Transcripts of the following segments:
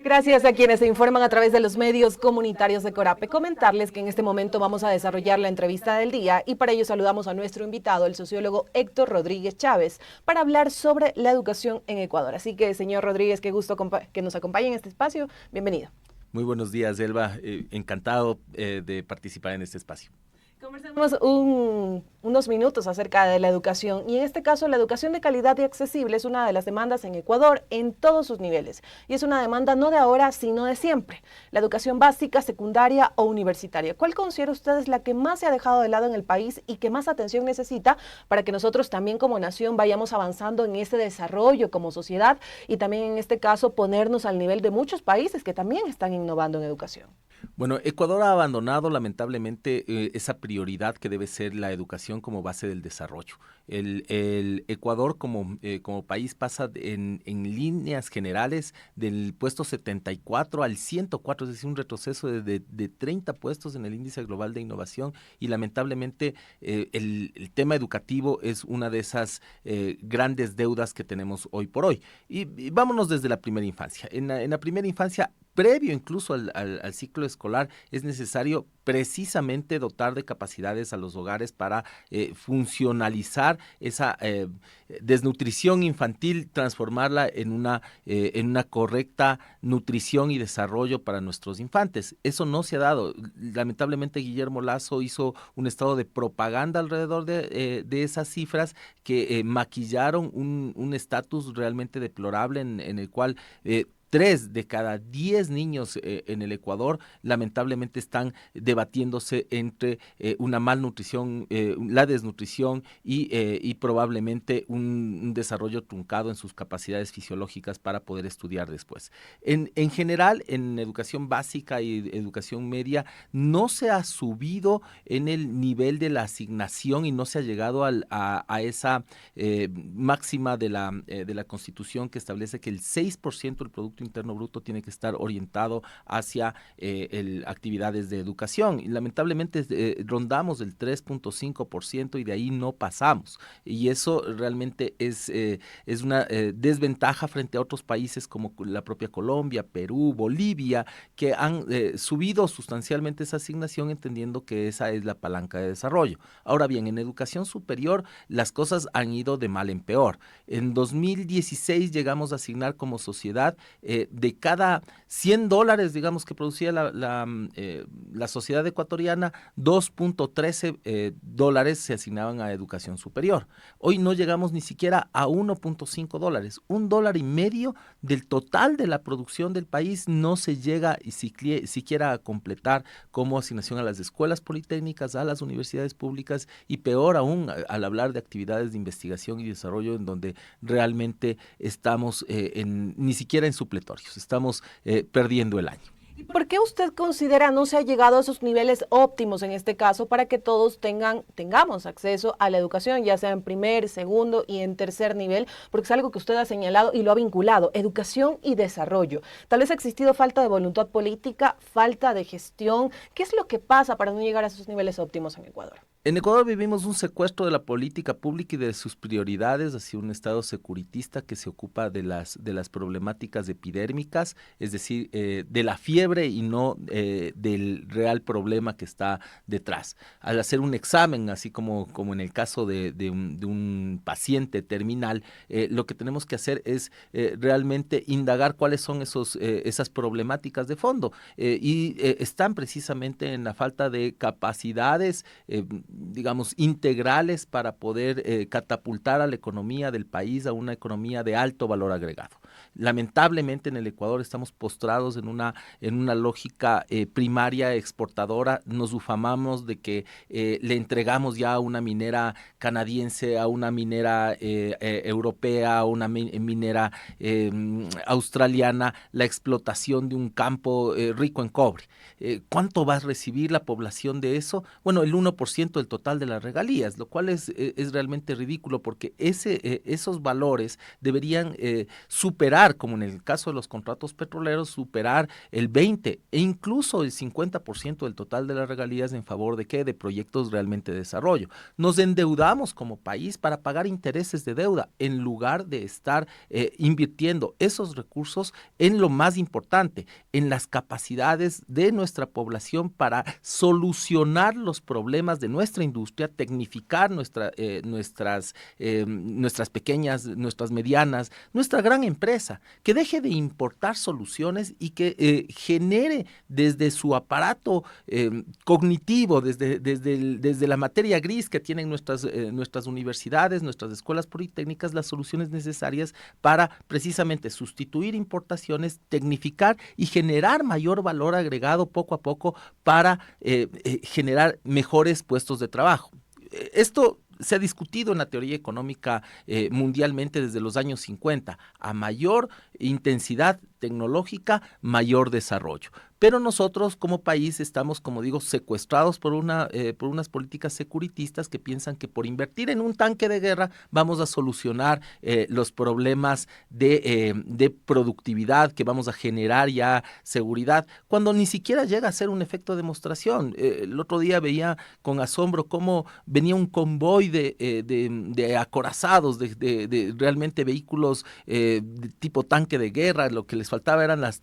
Gracias a quienes se informan a través de los medios comunitarios de Corape. Comentarles que en este momento vamos a desarrollar la entrevista del día y para ello saludamos a nuestro invitado, el sociólogo Héctor Rodríguez Chávez, para hablar sobre la educación en Ecuador. Así que, señor Rodríguez, qué gusto que nos acompañe en este espacio. Bienvenido. Muy buenos días, Elba. Encantado de participar en este espacio. Conversemos unos minutos acerca de la educación y en este caso la educación de calidad y accesible es una de las demandas en Ecuador en todos sus niveles y es una demanda no de ahora sino de siempre. La educación básica, secundaria o universitaria. ¿Cuál considera usted es la que más se ha dejado de lado en el país y que más atención necesita para que nosotros también como nación vayamos avanzando en este desarrollo como sociedad y también en este caso ponernos al nivel de muchos países que también están innovando en educación? Bueno, Ecuador ha abandonado lamentablemente esa prioridad que debe ser la educación como base del desarrollo. El Ecuador como país pasa en líneas generales del puesto 74 al 104, es decir, un retroceso de 30 puestos en el índice global de innovación y lamentablemente el tema educativo es una de esas grandes deudas que tenemos hoy por hoy. Y vámonos desde la primera infancia. En la primera infancia, previo incluso al ciclo escolar, es necesario precisamente dotar de capacidades a los hogares para funcionalizar esa desnutrición infantil, transformarla en una correcta nutrición y desarrollo para nuestros infantes. Eso no se ha dado. Lamentablemente Guillermo Lasso hizo un estado de propaganda alrededor de esas cifras que maquillaron un estatus realmente deplorable en el cual 3 de cada 10 niños en el Ecuador lamentablemente están debatiéndose entre una malnutrición, la desnutrición y probablemente un desarrollo truncado en sus capacidades fisiológicas para poder estudiar después. En general, en educación básica y educación media, no se ha subido en el nivel de la asignación y no se ha llegado a esa máxima de la Constitución que establece que el 6% del Producto Interno Bruto tiene que estar orientado hacia actividades de educación. Y lamentablemente rondamos el 3.5% y de ahí no pasamos. Y eso realmente es una desventaja frente a otros países como la propia Colombia, Perú, Bolivia, que han subido sustancialmente esa asignación entendiendo que esa es la palanca de desarrollo. Ahora bien, en educación superior las cosas han ido de mal en peor. En 2016 llegamos a asignar como sociedad de cada $100, digamos, que producía la sociedad ecuatoriana, 2.13 dólares se asignaban a educación superior. Hoy no llegamos ni siquiera a 1.5 dólares. $1.50 del total de la producción del país no se llega siquiera a completar como asignación a las escuelas politécnicas, a las universidades públicas y peor aún al hablar de actividades de investigación y desarrollo en donde realmente estamos ni siquiera en supletorios, estamos perdiendo el año. ¿Y por qué usted considera no se ha llegado a esos niveles óptimos en este caso para que todos tengamos acceso a la educación, ya sea en primer, segundo y en tercer nivel? Porque es algo que usted ha señalado y lo ha vinculado, educación y desarrollo. Tal vez ha existido falta de voluntad política, falta de gestión. ¿Qué es lo que pasa para no llegar a esos niveles óptimos en Ecuador? En Ecuador vivimos un secuestro de la política pública y de sus prioridades hacia un Estado securitista que se ocupa de las problemáticas epidérmicas, es decir, de la fiebre y no del real problema que está detrás. Al hacer un examen, así como en el caso de un paciente terminal, lo que tenemos que hacer es realmente indagar cuáles son esas problemáticas de fondo y están precisamente en la falta de capacidades digamos, integrales para poder catapultar a la economía del país a una economía de alto valor agregado. Lamentablemente en el Ecuador estamos postrados en una lógica primaria exportadora. Nos ufamamos de que le entregamos ya a una minera canadiense, a una minera europea, a una minera australiana, la explotación de un campo rico en cobre. ¿Cuánto va a recibir la población de eso? Bueno, el 1% del total de las regalías, lo cual es realmente ridículo porque esos valores deberían superar superar, como en el caso de los contratos petroleros, superar el 20 e incluso el 50% del total de las regalías en favor de ¿qué? De proyectos realmente de desarrollo. Nos endeudamos como país para pagar intereses de deuda en lugar de estar invirtiendo esos recursos en lo más importante, en las capacidades de nuestra población para solucionar los problemas de nuestra industria, tecnificar nuestras pequeñas, nuestras medianas, nuestra gran empresa, que deje de importar soluciones y que genere desde su aparato cognitivo, desde la materia gris que tienen nuestras universidades, nuestras escuelas politécnicas, las soluciones necesarias para precisamente sustituir importaciones, tecnificar y generar mayor valor agregado poco a poco para generar mejores puestos de trabajo. Esto se ha discutido en la teoría económica mundialmente desde los años 50. A mayor intensidad tecnológica, mayor desarrollo. Pero nosotros como país estamos, como digo, secuestrados por unas políticas securitistas que piensan que por invertir en un tanque de guerra vamos a solucionar los problemas de productividad, que vamos a generar ya seguridad, cuando ni siquiera llega a ser un efecto de demostración. El otro día veía con asombro cómo venía un convoy de acorazados, de realmente vehículos de tipo tanque de guerra. Lo que les faltaba eran las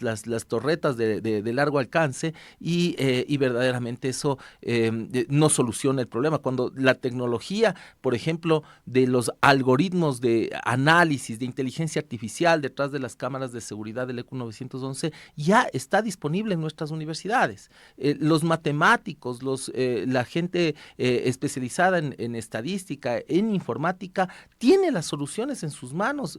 torretas de largo alcance y verdaderamente eso no soluciona el problema. Cuando la tecnología, por ejemplo, de los algoritmos de análisis de inteligencia artificial detrás de las cámaras de seguridad del ECU 911 ya está disponible en nuestras universidades. Los matemáticos, la gente especializada en estadística, en informática, tiene las soluciones en sus manos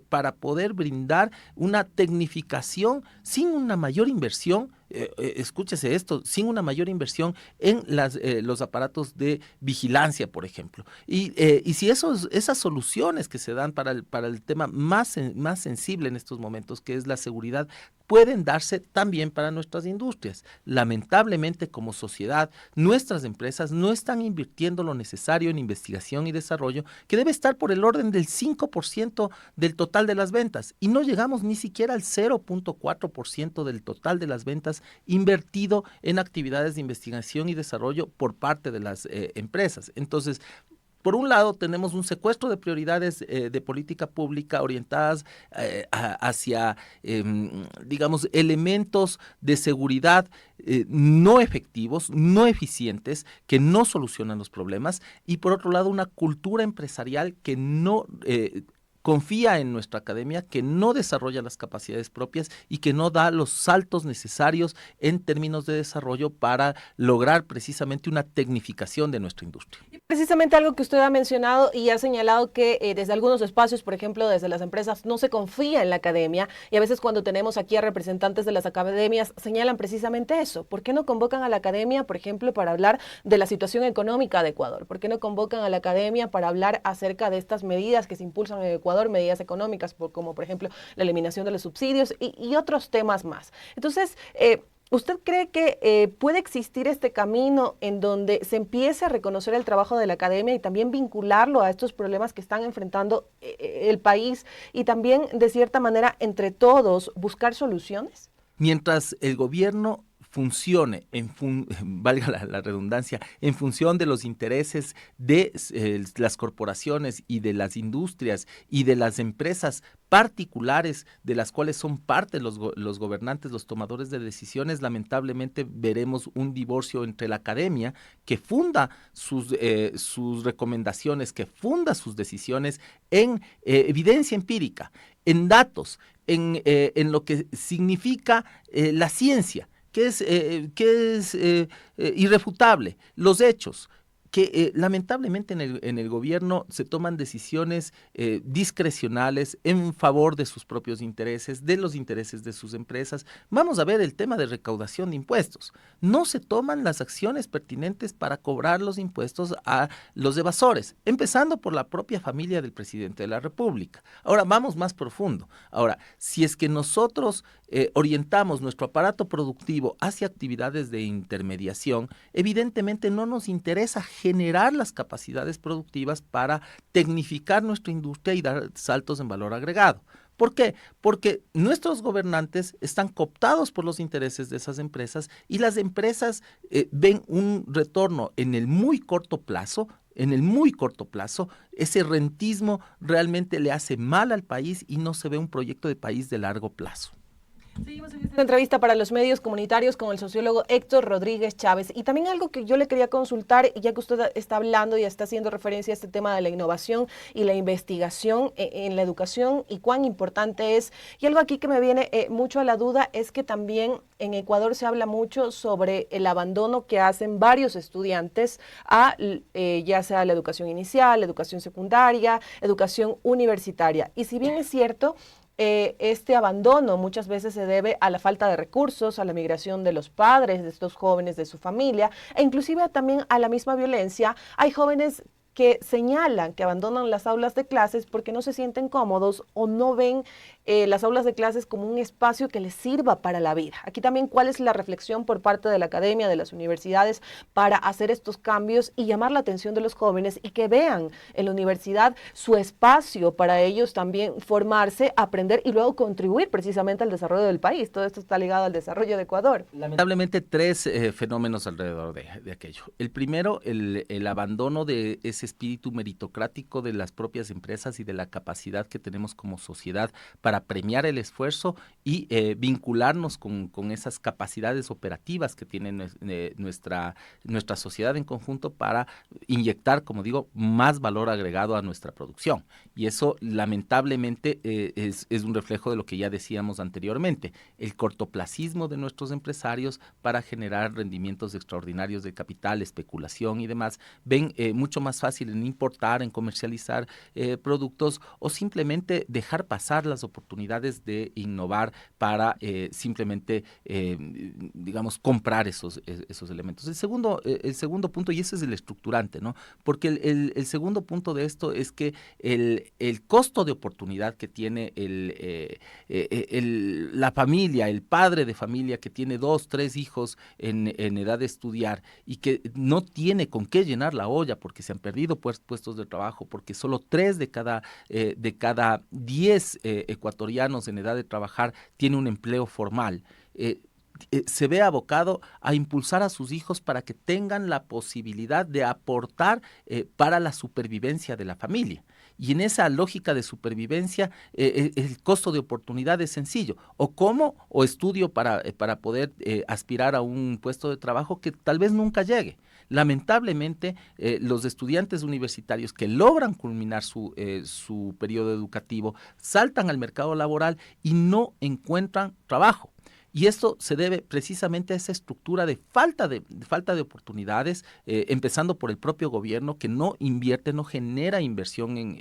para poder brindar una tecnificación sin una mayor inversión. Escúchese esto, sin una mayor inversión en los aparatos de vigilancia, por ejemplo. Y si esas soluciones que se dan para el tema más sensible en estos momentos, que es la seguridad, pueden darse también para nuestras industrias. Lamentablemente, como sociedad, nuestras empresas no están invirtiendo lo necesario en investigación y desarrollo, que debe estar por el orden del 5% del total de las ventas, y no llegamos ni siquiera al 0.4% del total de las ventas invertido en actividades de investigación y desarrollo por parte de las empresas. Entonces, por un lado, tenemos un secuestro de prioridades de política pública orientadas hacia, digamos, elementos de seguridad no efectivos, no eficientes, que no solucionan los problemas, y por otro lado, una cultura empresarial que no confía en nuestra academia, que no desarrolla las capacidades propias y que no da los saltos necesarios en términos de desarrollo para lograr precisamente una tecnificación de nuestra industria. Precisamente algo que usted ha mencionado y ha señalado que desde algunos espacios, por ejemplo, desde las empresas, no se confía en la academia, y a veces cuando tenemos aquí a representantes de las academias señalan precisamente eso. ¿Por qué no convocan a la academia, por ejemplo, para hablar de la situación económica de Ecuador? ¿Por qué no convocan a la academia para hablar acerca de estas medidas que se impulsan en Ecuador, medidas económicas como por ejemplo la eliminación de los subsidios y otros temas más? Entonces, ¿usted cree que puede existir este camino en donde se empiece a reconocer el trabajo de la academia y también vincularlo a estos problemas que están enfrentando el país, y también, de cierta manera, entre todos, buscar soluciones? Mientras el gobierno funcione, valga la redundancia, en función de los intereses de las corporaciones y de las industrias y de las empresas particulares de las cuales son parte los gobernantes, los tomadores de decisiones, lamentablemente veremos un divorcio entre la academia, que funda sus recomendaciones, que funda sus decisiones en evidencia empírica, en datos, en lo que significa la ciencia, que es irrefutable, los hechos, que lamentablemente en el gobierno se toman decisiones discrecionales en favor de sus propios intereses, de los intereses de sus empresas. Vamos a ver el tema de recaudación de impuestos. No se toman las acciones pertinentes para cobrar los impuestos a los evasores, empezando por la propia familia del presidente de la República. Ahora, vamos más profundo. Ahora, si es que nosotros orientamos nuestro aparato productivo hacia actividades de intermediación, evidentemente no nos interesa generar las capacidades productivas para tecnificar nuestra industria y dar saltos en valor agregado. ¿Por qué? Porque nuestros gobernantes están cooptados por los intereses de esas empresas y las empresas ven un retorno en el muy corto plazo. En el muy corto plazo, ese rentismo realmente le hace mal al país y no se ve un proyecto de país de largo plazo. Seguimos en esta entrevista para los medios comunitarios con el sociólogo Héctor Rodríguez Chávez. Y también algo que yo le quería consultar, ya que usted está hablando y está haciendo referencia a este tema de la innovación y la investigación en la educación y cuán importante es. Y algo aquí que me viene mucho a la duda es que también en Ecuador se habla mucho sobre el abandono que hacen varios estudiantes a ya sea la educación inicial, la educación secundaria, educación universitaria. Y si bien es cierto, este abandono muchas veces se debe a la falta de recursos, a la migración de los padres de estos jóvenes, de su familia, e inclusive también a la misma violencia. Hay jóvenes que señalan que abandonan las aulas de clases porque no se sienten cómodos o no ven las aulas de clases como un espacio que les sirva para la vida. Aquí también, ¿cuál es la reflexión por parte de la academia, de las universidades, para hacer estos cambios y llamar la atención de los jóvenes y que vean en la universidad su espacio para ellos también formarse, aprender y luego contribuir precisamente al desarrollo del país? Todo esto está ligado al desarrollo de Ecuador. Lamentablemente, tres fenómenos alrededor de aquello. El primero, el abandono de ese espíritu meritocrático de las propias empresas y de la capacidad que tenemos como sociedad para premiar el esfuerzo y vincularnos con esas capacidades operativas que tiene nuestra sociedad en conjunto para inyectar, como digo, más valor agregado a nuestra producción. Y eso, lamentablemente, es un reflejo de lo que ya decíamos anteriormente, el cortoplacismo de nuestros empresarios para generar rendimientos extraordinarios de capital, especulación y demás. Ven mucho más fácil en importar, en comercializar productos o simplemente dejar pasar las oportunidades de innovar para simplemente, digamos, comprar esos elementos. El segundo punto, y ese es el estructurante, ¿no? Porque el segundo punto de esto es que el costo de oportunidad que tiene la familia, el padre de familia que tiene 2, 3 hijos en edad de estudiar y que no tiene con qué llenar la olla porque se han perdido puestos de trabajo, porque solo 3 de cada 10 ecuatorianos en edad de trabajar tiene un empleo formal. Se ve abocado a impulsar a sus hijos para que tengan la posibilidad de aportar para la supervivencia de la familia. Y en esa lógica de supervivencia, el costo de oportunidad es sencillo. O como, o estudio para poder aspirar a un puesto de trabajo que tal vez nunca llegue. Lamentablemente, los estudiantes universitarios que logran culminar su periodo educativo saltan al mercado laboral y no encuentran trabajo. Y esto se debe precisamente a esa estructura de falta de oportunidades, empezando por el propio gobierno que no invierte, no genera inversión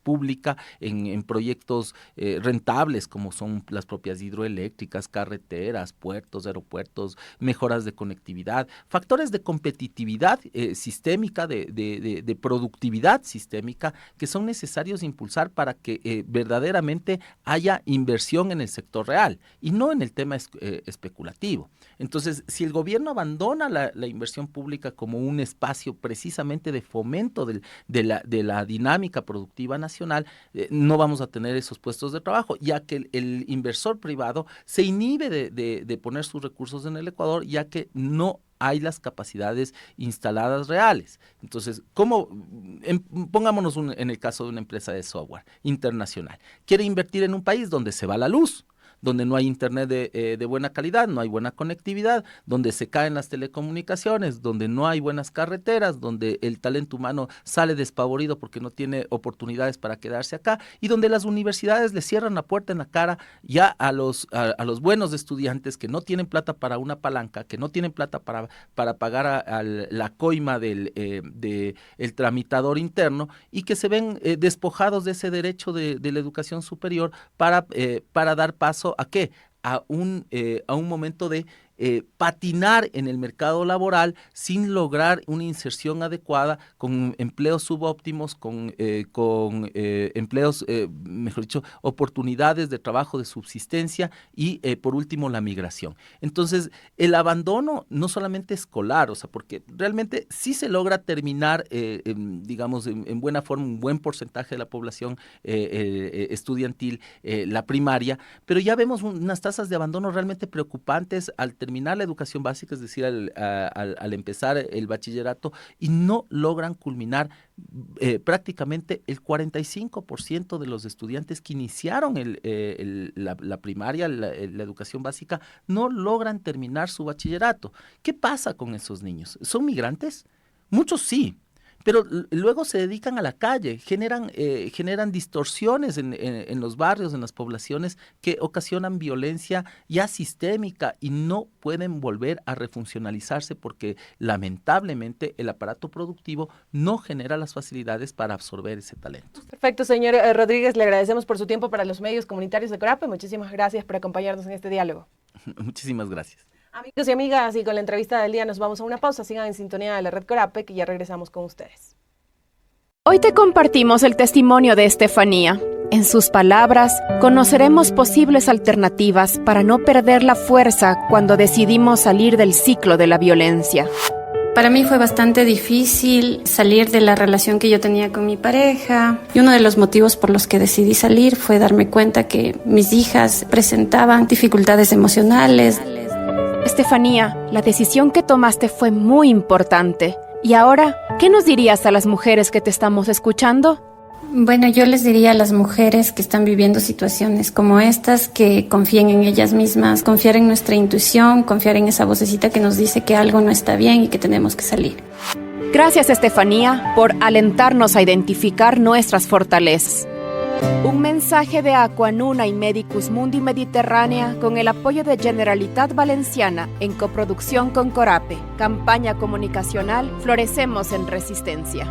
pública en proyectos rentables como son las propias hidroeléctricas, carreteras, puertos, aeropuertos, mejoras de conectividad, factores de competitividad sistémica, de productividad sistémica que son necesarios impulsar para que verdaderamente haya inversión en el sector real y no en el tema especulativo. Entonces, si el gobierno abandona la inversión pública como un espacio precisamente de fomento de la dinámica productiva nacional, no vamos a tener esos puestos de trabajo, ya que el inversor privado se inhibe de poner sus recursos en el Ecuador, ya que no hay las capacidades instaladas reales. Entonces, pongámonos en el caso de una empresa de software internacional. Quiere invertir en un país donde se va la luz, donde no hay internet de buena calidad, no hay buena conectividad, donde se caen las telecomunicaciones, donde no hay buenas carreteras, donde el talento humano sale despavorido porque no tiene oportunidades para quedarse acá y donde las universidades le cierran la puerta en la cara ya a los buenos estudiantes que no tienen plata para una palanca, que no tienen plata para pagar a la coima del tramitador interno y que se ven despojados de ese derecho de la educación superior para dar paso ¿a qué? A un momento de patinar en el mercado laboral sin lograr una inserción adecuada, con empleos subóptimos, con empleos, mejor dicho, oportunidades de trabajo de subsistencia y, por último, la migración. Entonces, el abandono no solamente escolar, o sea, porque realmente sí se logra terminar, digamos, en buena forma, un buen porcentaje de la población estudiantil, la primaria, pero ya vemos unas tasas de abandono realmente preocupantes al terminar la educación básica, es decir, al empezar el bachillerato, y no logran culminar. Prácticamente el 45% de los estudiantes que iniciaron la primaria, la educación básica, no logran terminar su bachillerato. ¿Qué pasa con esos niños? ¿Son migrantes? Muchos sí, pero luego se dedican a la calle, generan distorsiones en los barrios, en las poblaciones, que ocasionan violencia ya sistémica y no pueden volver a refuncionalizarse porque lamentablemente el aparato productivo no genera las facilidades para absorber ese talento. Perfecto, señor Rodríguez, le agradecemos por su tiempo para los medios comunitarios de Corape. Muchísimas gracias por acompañarnos en este diálogo. Muchísimas gracias. Amigos y amigas, y con la entrevista del día nos vamos a una pausa. Sigan en sintonía de la Red Corape, que ya regresamos con ustedes. Hoy te compartimos el testimonio de Estefanía. En sus palabras, conoceremos posibles alternativas para no perder la fuerza cuando decidimos salir del ciclo de la violencia. Para mí fue bastante difícil salir de la relación que yo tenía con mi pareja, y uno de los motivos por los que decidí salir fue darme cuenta que mis hijas presentaban dificultades emocionales. Estefanía, la decisión que tomaste fue muy importante. Y ahora, ¿qué nos dirías a las mujeres que te estamos escuchando? Bueno, yo les diría a las mujeres que están viviendo situaciones como estas que confíen en ellas mismas, confiar en nuestra intuición, confiar en esa vocecita que nos dice que algo no está bien y que tenemos que salir. Gracias, Estefanía, por alentarnos a identificar nuestras fortalezas. Un mensaje de Aquanuna y Medicus Mundi Mediterránea con el apoyo de Generalitat Valenciana en coproducción con Corape. Campaña comunicacional Florecemos en Resistencia.